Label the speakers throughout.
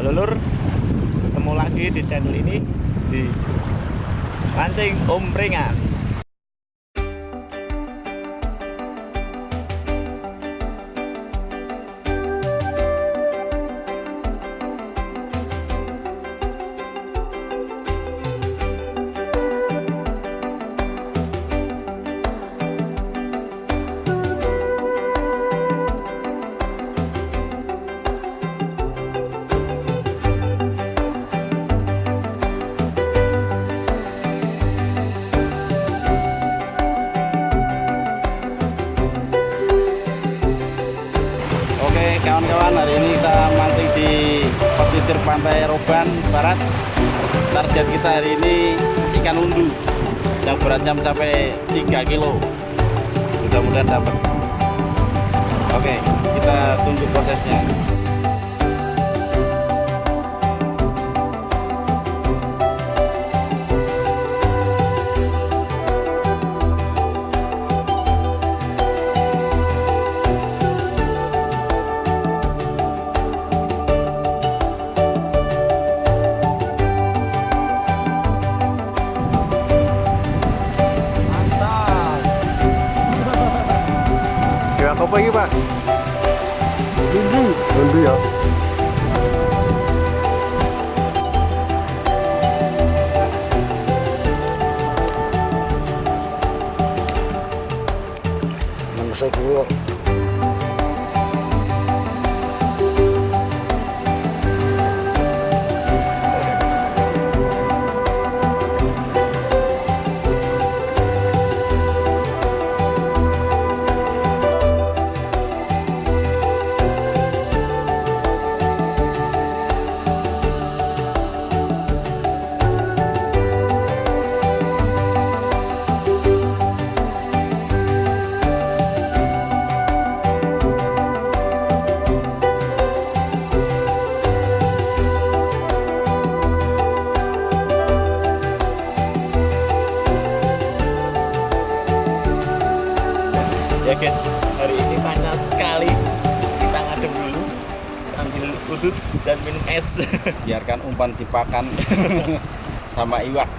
Speaker 1: Halo lur, ketemu lagi di channel ini di Mancing Omprengan. Oke kawan-kawan, hari ini kita mancing di pesisir pantai Roban Barat. Target kita hari ini ikan undu yang beratnya mencapai 3 kilo. Mudah-mudahan dapat. Oke, kita tunggu prosesnya. Apa ini Pak? Undu ya. Manusia kulo. Ya guys, hari ini panas sekali. Kita ngadem dulu sambil udut dan minum es. Biarkan umpan dipakan sama iwak.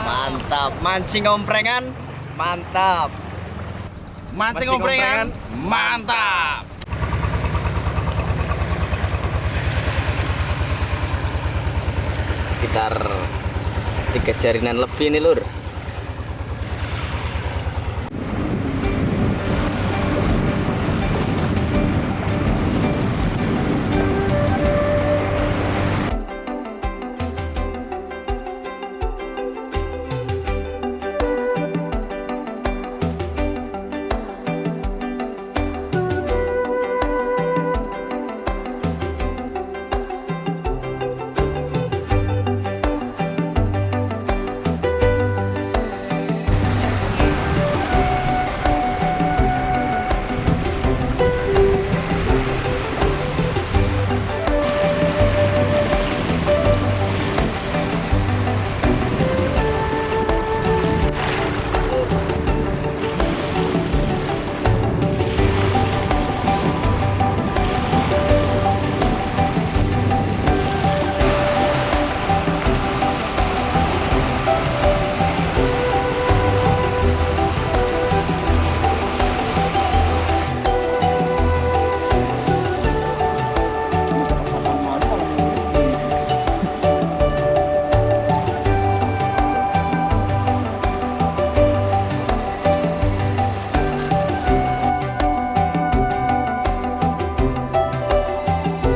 Speaker 1: Mantap, mancing omprengan, mantap. Mancing omprengan, mantap. Sekitar 3 jarinan lebih nih lur.